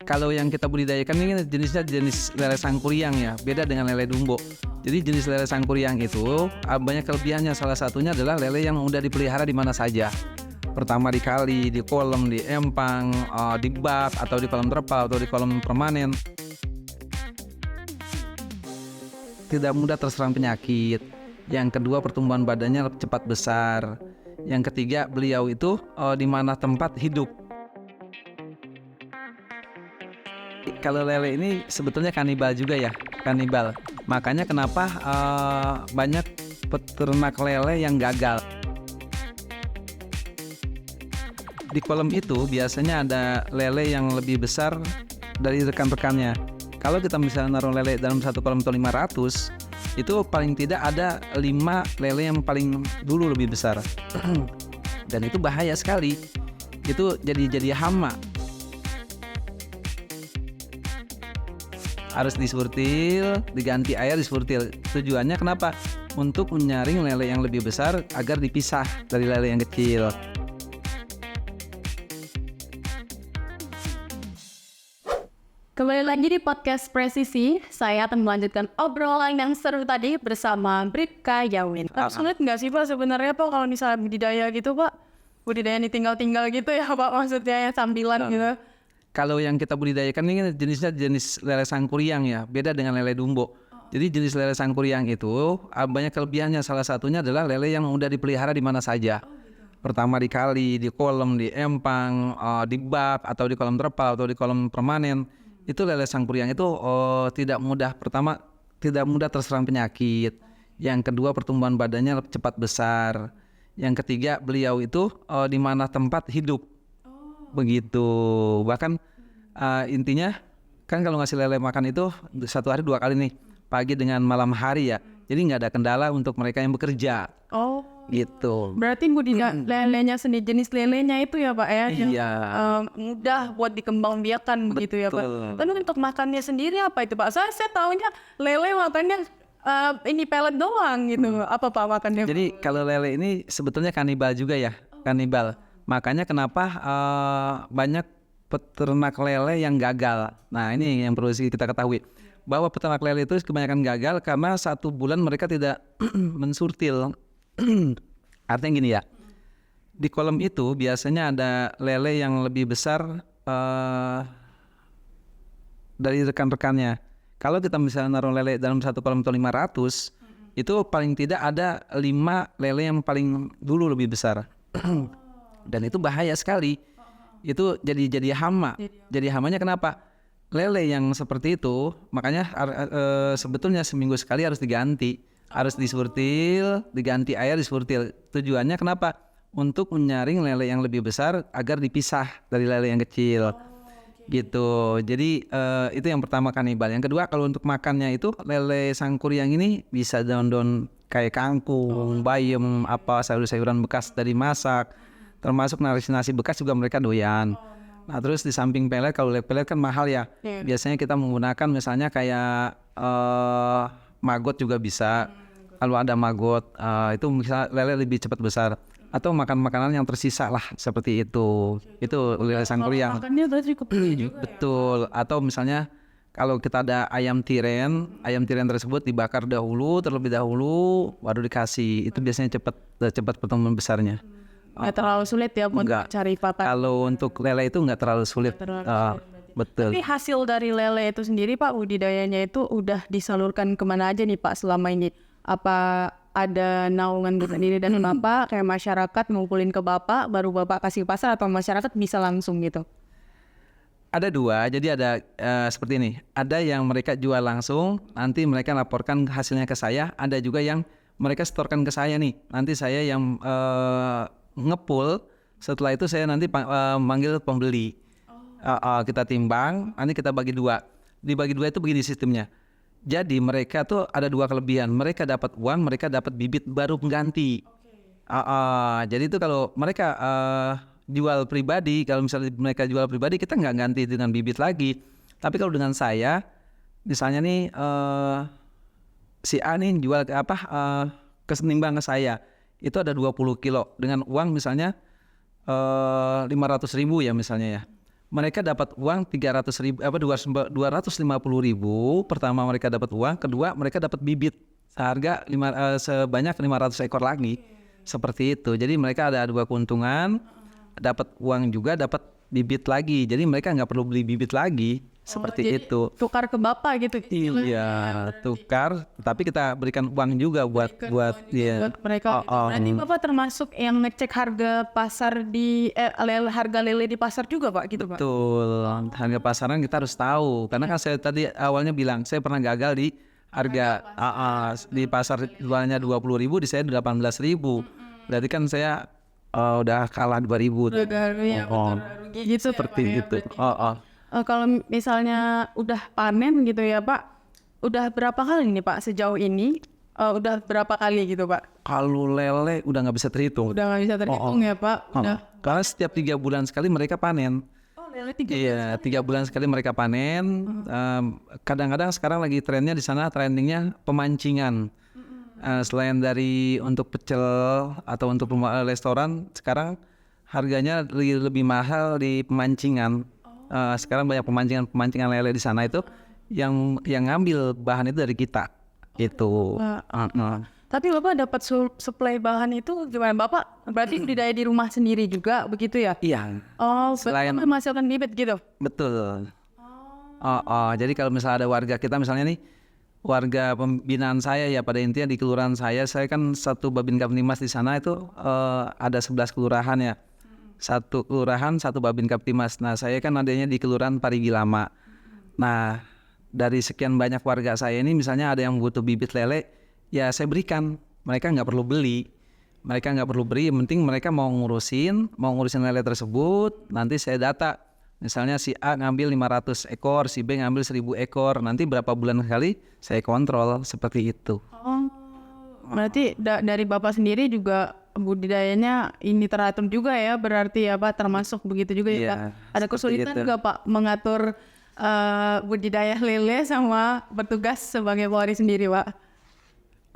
Kalau yang kita budidayakan ini jenisnya jenis lele sangkuriang ya, beda dengan lele dumbo. Jadi jenis lele sangkuriang itu banyak kelebihannya. Salah satunya adalah lele yang mudah dipelihara di mana saja. Pertama di kali, di kolam, di empang, di bak, atau di kolam terpal, atau di kolam permanen. Tidak mudah terserang penyakit. Yang kedua, pertumbuhan badannya cepat besar. Yang ketiga, beliau itu di mana tempat hidup. Kalau lele ini sebetulnya kanibal juga ya, kanibal. Makanya kenapa banyak peternak lele yang gagal. Di kolam itu biasanya ada lele yang lebih besar dari rekan-rekannya. Kalau kita misalnya naruh lele dalam satu kolam atau 500, itu paling tidak ada 5 lele yang paling dulu lebih besar. Dan itu bahaya sekali. Itu jadi hama. Harus disurtil, diganti air, disurtil. Tujuannya kenapa? Untuk menyaring lele yang lebih besar agar dipisah dari lele yang kecil. Kembali lagi di podcast Presisi, saya akan melanjutkan obrolan yang seru tadi bersama Bribka Yawin. Sulit nggak sih Pak sebenarnya Pak kalau misalnya budidaya gitu Pak? Budidaya ditinggal-tinggal gitu ya Pak, maksudnya sambilan gitu. Kalau yang kita budidayakan ini jenisnya jenis lele sangkuriang ya, beda dengan lele dumbo. Jadi jenis lele sangkuriang itu banyak kelebihannya. Salah satunya adalah lele yang mudah dipelihara di mana saja. Pertama di kali, di kolam, di empang, di bak, atau di kolam terpal, atau di kolam permanen. Itu lele sangkuriang itu tidak mudah. Pertama, tidak mudah terserang penyakit. Yang kedua, pertumbuhan badannya cepat besar. Yang ketiga, beliau itu di mana tempat hidup. Begitu. Bahkan intinya kan kalau ngasih lele makan itu satu hari 2 kali nih, pagi dengan malam hari ya. Jadi nggak ada kendala untuk mereka yang bekerja. Oh, gitu. Berarti budidaya lelenya sendiri, jenis lelenya itu ya Pak ya, yang Iya. mudah buat dikembangbiakan begitu ya Pak. Tapi untuk makannya sendiri apa itu Pak? Saya tahunya lele makannya ini pelet doang gitu. Apa Pak makannya? Jadi kalau lele ini sebetulnya kanibal juga ya, kanibal. Makanya kenapa banyak peternak lele yang gagal. Nah ini yang perlu kita ketahui, bahwa peternak lele itu kebanyakan gagal karena 1 bulan mereka tidak mensurtil. Artinya gini ya, di kolam itu biasanya ada lele yang lebih besar dari rekan-rekannya. Kalau kita misalnya naruh lele dalam satu kolam atau 500, itu paling tidak ada 5 lele yang paling dulu lebih besar. Dan itu bahaya sekali. Itu jadi hama. Jadi hamanya kenapa? Lele yang seperti itu, makanya sebetulnya seminggu sekali harus diganti. Harus disurtil, diganti air, disurtil. Tujuannya kenapa? Untuk menyaring lele yang lebih besar agar dipisah dari lele yang kecil. Gitu. Jadi itu yang pertama kanibal. Yang kedua, kalau untuk makannya itu lele sangkuriang ini bisa daun-daun kayak kangkung, bayam, apa sayur-sayuran bekas dari masak, termasuk nasi bekas juga mereka doyan. Nah terus di samping pelet, kalau pelet kan mahal ya. Biasanya kita menggunakan misalnya kayak maggot juga bisa. Kalau ada maggot itu misalnya lele lebih cepat besar. Atau makan makanan yang tersisa lah seperti itu. Itu lele sangkuriang. Makannya tadi cukup juga. Betul. Atau misalnya kalau kita ada ayam tiren tersebut dibakar dahulu, terlebih dahulu, baru dikasih. Itu biasanya cepat pertumbuhan besarnya. Nggak terlalu sulit ya untuk cari pakan. Kalau untuk lele itu nggak terlalu sulit. Betul. Tapi hasil dari lele itu sendiri Pak, budidayanya itu udah disalurkan kemana aja nih Pak selama ini? Apa ada naungan sendiri dan Bapak kayak masyarakat ngumpulin ke Bapak, baru Bapak kasih pasar, atau masyarakat bisa langsung gitu? Ada 2, jadi ada seperti ini. Ada yang mereka jual langsung, nanti mereka laporkan hasilnya ke saya. Ada juga yang mereka setorkan ke saya nih. Nanti saya yang ngepul, setelah itu saya nanti manggil pembeli. Kita timbang, nanti kita bagi 2. Dibagi 2 itu begini sistemnya. Jadi mereka tuh ada 2 kelebihan. Mereka dapat uang, mereka dapat bibit baru pengganti. Jadi itu kalau mereka jual pribadi, kalau misalnya mereka jual pribadi, kita nggak ganti dengan bibit lagi. Tapi kalau dengan saya, misalnya nih si A nih jual kesenimbang ke saya, itu ada 20 kilo dengan uang misalnya 500.000 ya misalnya ya. mereka dapat uang 300.000 apa 250.000. Pertama mereka dapat uang, kedua mereka dapat bibit seharga sebanyak 500 ekor lagi. Seperti itu. Jadi mereka ada dua keuntungan, dapat uang juga, dapat bibit lagi. Jadi mereka nggak perlu beli bibit lagi. Seperti jadi itu. tukar ke bapak gitu. Iya, tukar, tapi kita berikan uang juga buat ya. Buat mereka. Berarti bapak termasuk yang ngecek harga pasar di harga lele di pasar juga pak gitu pak? Betul, harga pasaran kita harus tahu. Karena kan saya tadi awalnya bilang saya pernah gagal di harga di pasar jualnya 20.000, di saya 18.000. Berarti kan saya udah kalah 2.000. Rugi gitu. Seperti itu. Kalau misalnya udah panen gitu ya Pak, udah berapa kali nih Pak sejauh ini? Udah berapa kali gitu Pak? Kalau lele udah nggak bisa terhitung. Udah nggak bisa terhitung ya Pak? Udah. Karena setiap 3 bulan sekali mereka panen. Oh lele 3 bulan. Iya, 3 bulan sekali mereka panen. Kadang-kadang sekarang lagi trennya di sana, trendingnya pemancingan. Selain dari untuk pecel atau untuk restoran, sekarang harganya lebih mahal di pemancingan. Sekarang banyak pemancingan lele di sana itu yang ngambil bahan itu dari kita. Itu. Tapi Bapak dapat suplai bahan itu gimana? Bapak berarti budidaya di rumah sendiri juga begitu ya? Iya. Oh, Selain menghasilkan bibit gitu? betul. Jadi kalau misalnya ada warga kita misalnya nih, warga pembinaan saya ya pada intinya di kelurahan saya kan satu Babin Kaptimas di sana itu ada 11 kelurahan ya. Satu kelurahan, satu Babin Kaptimas. Nah saya kan adanya di kelurahan Parigi Lama. Nah dari sekian banyak warga saya ini misalnya ada yang butuh bibit lele, ya saya berikan. Mereka nggak perlu beli. Yang penting mereka mau ngurusin lele tersebut, nanti saya data. Misalnya si A ngambil 500 ekor, si B ngambil 1.000 ekor. Nanti berapa bulan sekali saya kontrol, seperti itu. Berarti dari Bapak sendiri juga budidayanya ini teratur juga ya, berarti ya Pak, termasuk begitu juga ya Pak. Ada kesulitan juga Pak mengatur budidaya lele sama bertugas sebagai polri sendiri Pak?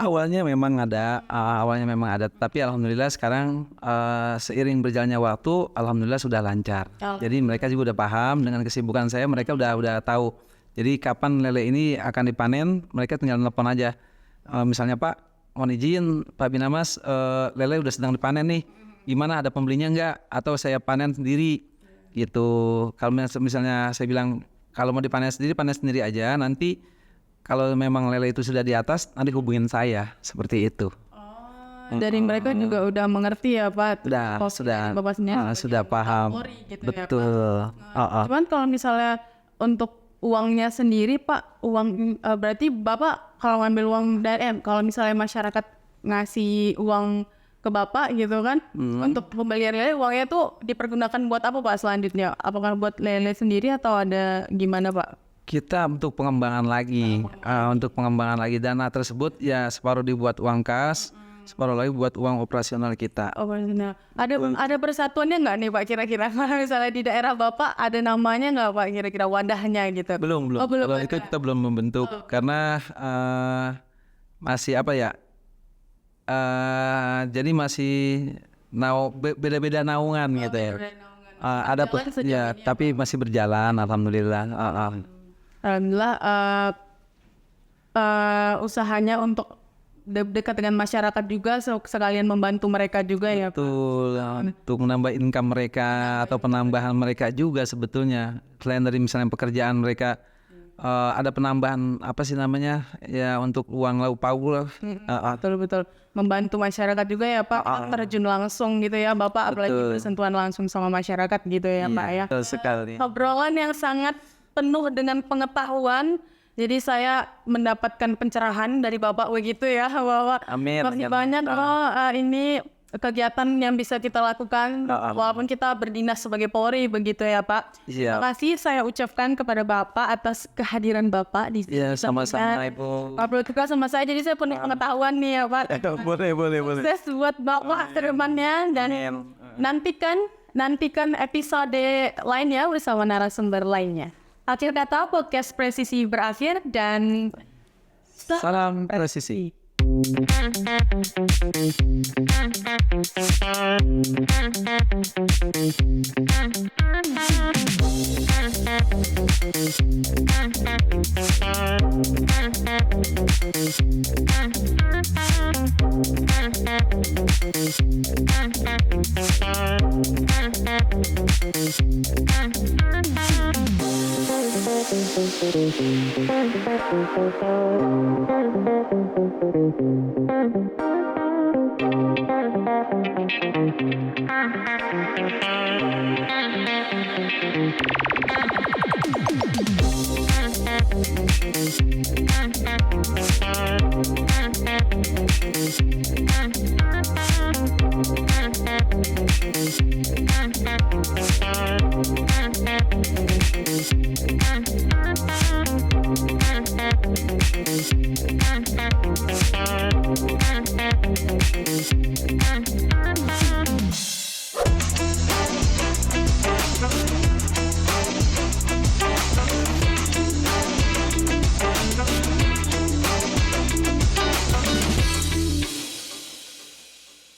Awalnya memang ada, tapi alhamdulillah sekarang seiring berjalannya waktu, alhamdulillah sudah lancar. Jadi mereka juga udah paham dengan kesibukan saya, mereka udah tahu. Jadi kapan lele ini akan dipanen, mereka tinggal telepon aja. Misalnya Pak, mohon izin Pak Binamas, lele udah sedang dipanen nih, gimana, ada pembelinya nggak? Atau saya panen sendiri gitu. Kalau misalnya saya bilang kalau mau panen sendiri aja, nanti kalau memang lele itu sudah di atas, nanti hubungin saya, seperti itu. Dari mereka juga udah mengerti ya Pak? Sudah paham. Gitu betul. Ya, Cuman kalau misalnya untuk uangnya sendiri Pak, berarti Bapak kalau ngambil uang dari kalau misalnya masyarakat ngasih uang ke Bapak gitu kan, untuk pembelian lele, uangnya tuh dipergunakan buat apa Pak selanjutnya? Apakah buat lele sendiri atau ada gimana Pak? Kita untuk pengembangan lagi, dana tersebut ya separuh dibuat uang kas, separuh lagi buat uang operasional kita. Operasional. Ada persatuannya nggak nih Pak kira-kira? Kalau misalnya di daerah Bapak ada namanya nggak Pak kira-kira wadahnya gitu? Belum. Kalau itu kita belum membentuk karena masih apa ya? Jadi masih beda-beda naungan gitu ya. Ada ya, tapi masih berjalan, alhamdulillah. Alhamdulillah usahanya untuk dekat dengan masyarakat juga sekalian membantu mereka juga ya Pak. Betul, untuk menambah income mereka atau penambahan mereka juga sebetulnya. Selain dari misalnya pekerjaan mereka, ada penambahan apa sih namanya ya untuk uang lauk pauk. Betul. Membantu masyarakat juga ya Pak, terjun langsung gitu ya Bapak, apalagi bersentuhan langsung sama masyarakat gitu ya Pak ya. Betul sekali. Obrolan yang sangat penuh dengan pengetahuan. Jadi saya mendapatkan pencerahan dari Bapak begitu ya Bapak. Amin. Masih banyak ini kegiatan yang bisa kita lakukan walaupun kita berdinas sebagai Polri begitu ya Pak. Terima kasih saya ucapkan kepada Bapak atas kehadiran Bapak di sini. Iya, sama-sama Ibu. Ngobrol juga sama saya, jadi saya penuh pengetahuan nih ya Pak. Boleh. Sukses buat Bapak ke depannya dan nantikan episode lainnya bersama narasumber lainnya. Akhir kata podcast presisi berakhir dan salam presisi.